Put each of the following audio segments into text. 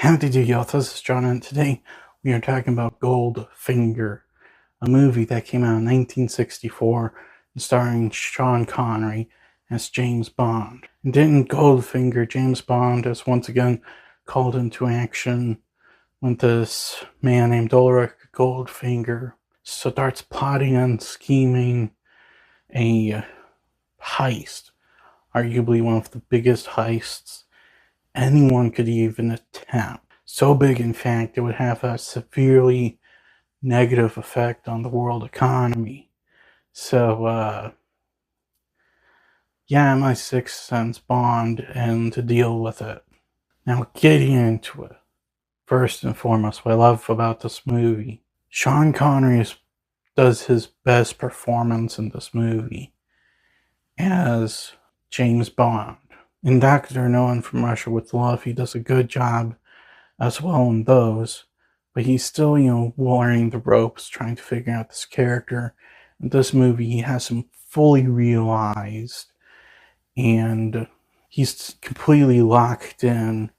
Howdy do y'all, this is John, and today we are talking about Goldfinger, a movie that came out in 1964 starring Sean Connery as James Bond. And in Goldfinger, James Bond is once again called into action when this man named Ulrich Goldfinger starts plotting and scheming a heist, arguably one of the biggest heists anyone could even attempt. So big, in fact, it would have a severely negative effect on the world economy. So, yeah, my sixth sense Bond and to deal with it. Now, getting into it, first and foremost, what I love about this movie, Sean Connery does his best performance in this movie as James Bond. In Doctor No One from Russia with Love, he does a good job as well in those, but he's still, learning the ropes, trying to figure out this character. In this movie, he has him fully realized, and he's completely locked in,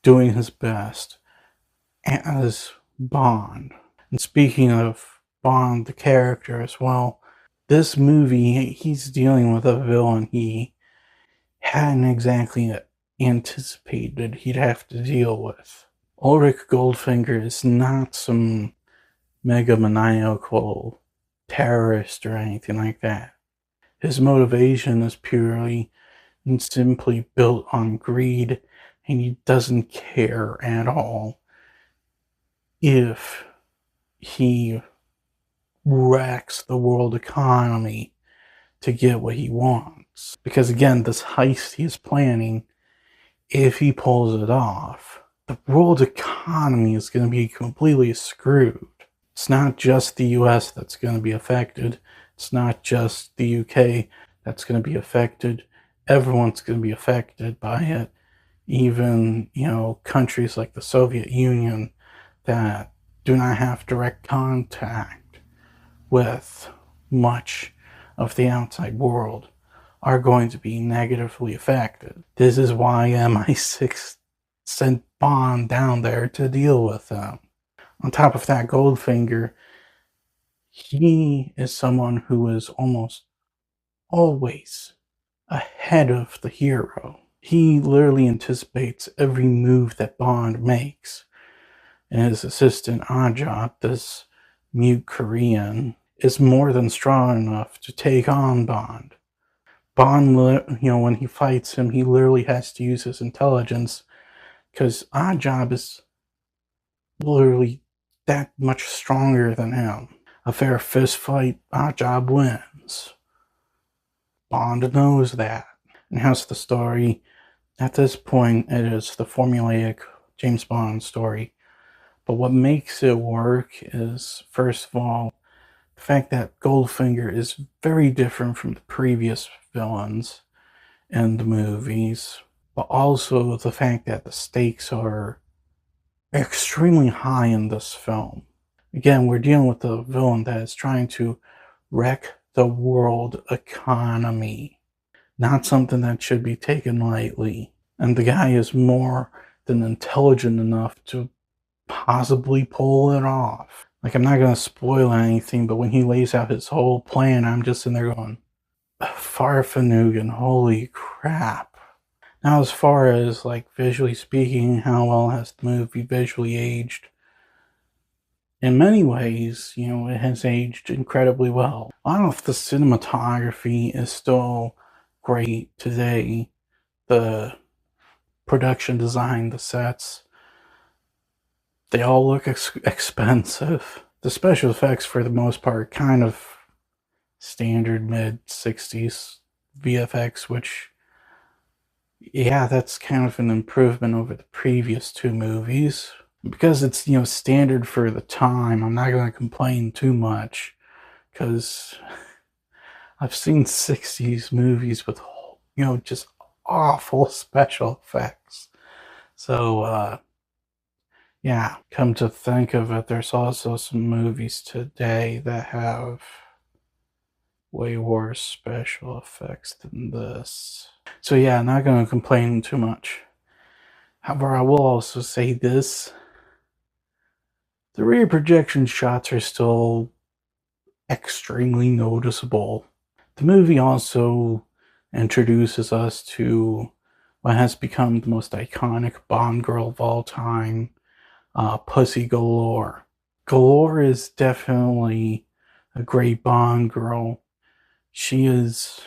doing his best as Bond. And speaking of Bond, the character as well, this movie, he's dealing with a villain he hadn't exactly anticipated he'd have to deal with. Ulrich Goldfinger is not some megamaniacal terrorist or anything like that. His motivation is purely and simply built on greed, and he doesn't care at all if he wrecks the world economy to get what he wants. Because again, this heist he's planning, if he pulls it off, the world economy is going to be completely screwed. It's not just the US that's going to be affected. It's not just the UK that's going to be affected. Everyone's going to be affected by it. Even, countries like the Soviet Union that do not have direct contact with much of the outside world are going to be negatively affected. This is why MI6 sent Bond down there to deal with them. On top of that, Goldfinger, he is someone who is almost always ahead of the hero. He literally anticipates every move that Bond makes. And his assistant, Oddjob, this mute Korean, is more than strong enough to take on Bond. Bond, when he fights him, he literally has to use his intelligence because Oddjob is literally that much stronger than him. A fair fist fight, Oddjob wins. Bond knows that. And how's the story? At this point, it is the formulaic James Bond story. But what makes it work is, first of all, the fact that Goldfinger is very different from the previous villains in the movies, but also the fact that the stakes are extremely high in this film. Again, we're dealing with a villain that is trying to wreck the world economy, not something that should be taken lightly. And the guy is more than intelligent enough to possibly pull it off. Like, I'm not going to spoil anything, but when he lays out his whole plan, I'm just in there going, Farfanugan, holy crap. Now, as far as, visually speaking, how well has the movie visually aged? In many ways, it has aged incredibly well. I don't know if the cinematography is still great today. The production design, the sets, they all look expensive. The special effects, for the most part, kind of standard mid-60s VFX, which, yeah, that's kind of an improvement over the previous two movies. Because it's, standard for the time, I'm not going to complain too much. Because I've seen 60s movies with, just awful special effects. So, yeah, come to think of it, there's also some movies today that have way worse special effects than this. So yeah, not going to complain too much. However, I will also say this: the rear projection shots are still extremely noticeable. The movie also introduces us to what has become the most iconic Bond girl of all time, Pussy Galore. Galore is definitely a great Bond girl. She is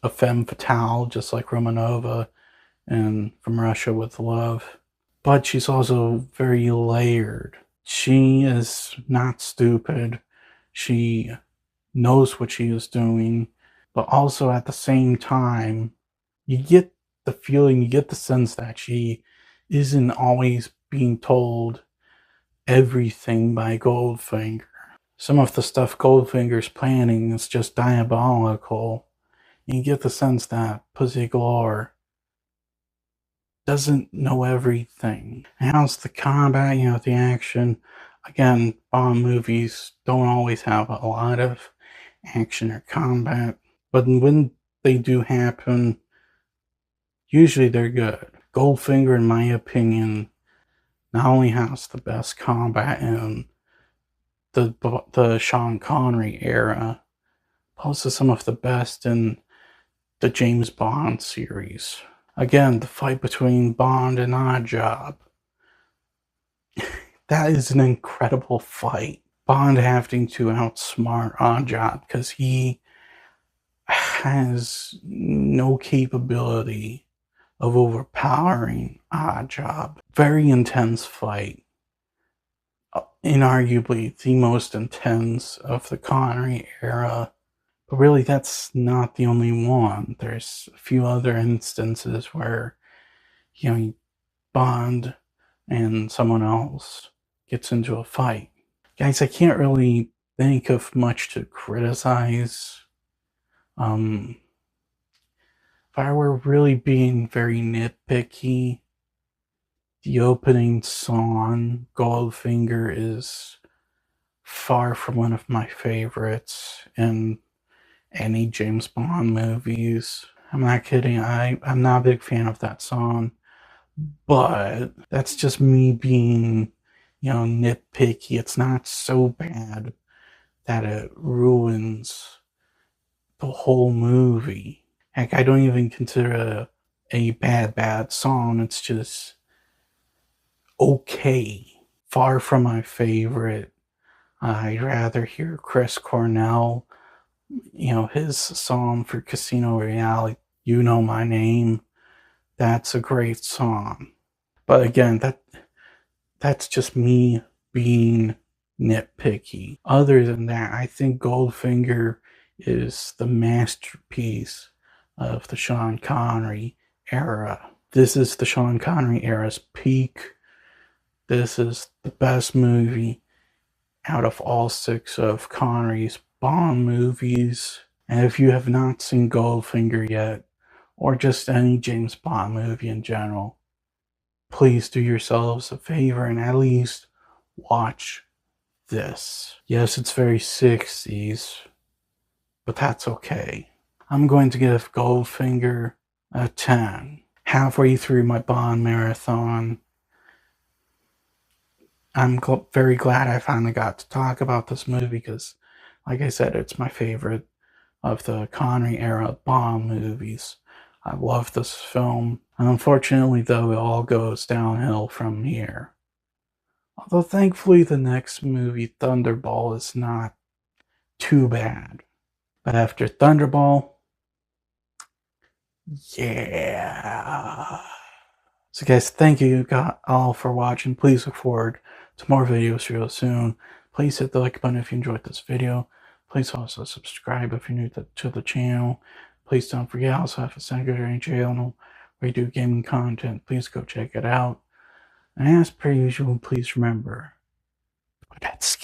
a femme fatale, just like Romanova and From Russia with Love. But she's also very layered. She is not stupid. She knows what she is doing, but also at the same time, you get the feeling, you get the sense that she isn't always being told everything by Goldfinger. Some of the stuff Goldfinger's planning is just diabolical. You get the sense that Pussy Galore doesn't know everything. How's the combat, the action? Again, Bond movies don't always have a lot of action or combat, but when they do happen, usually they're good. Goldfinger, in my opinion, not only has the best combat in the Sean Connery era, but also some of the best in the James Bond series. Again, the fight between Bond and Oddjob. That is an incredible fight. Bond having to outsmart Oddjob because he has no capability of overpowering Oddjob. Very intense fight. Inarguably the most intense of the Connery era. But really, that's not the only one. There's a few other instances where, Bond and someone else gets into a fight. Guys, I can't really think of much to criticize. If I were really being very nitpicky, the opening song, Goldfinger, is far from one of my favorites in any James Bond movies. I'm not kidding. I'm not a big fan of that song. But that's just me being, nitpicky. It's not so bad that it ruins the whole movie. Heck, I don't even consider it a bad song. It's just okay. Far from my favorite. I'd rather hear Chris Cornell, his song for Casino Royale, You Know My Name. That's a great song. But again, that's just me being nitpicky. Other than that, I think Goldfinger is the masterpiece of the Sean Connery era. This is the Sean Connery era's peak. This is the best movie out of all 6 of Connery's Bond movies. And if you have not seen Goldfinger yet, or just any James Bond movie in general, please do yourselves a favor and at least watch this. Yes, it's very 60s, but that's okay. I'm going to give Goldfinger a 10. Halfway through my Bond marathon, I'm very glad I finally got to talk about this movie because, like I said, it's my favorite of the Connery era Bond movies. I love this film. And unfortunately, though, it all goes downhill from here. Although thankfully the next movie, Thunderball, is not too bad. But after Thunderball, yeah. So guys, thank you all for watching. Please look forward to more videos real soon. Please hit the like button if you enjoyed this video. Please also subscribe if you're new to the channel. Please don't forget, I also have a secondary channel where we do gaming content. Please go check it out. And as per usual, please remember, that's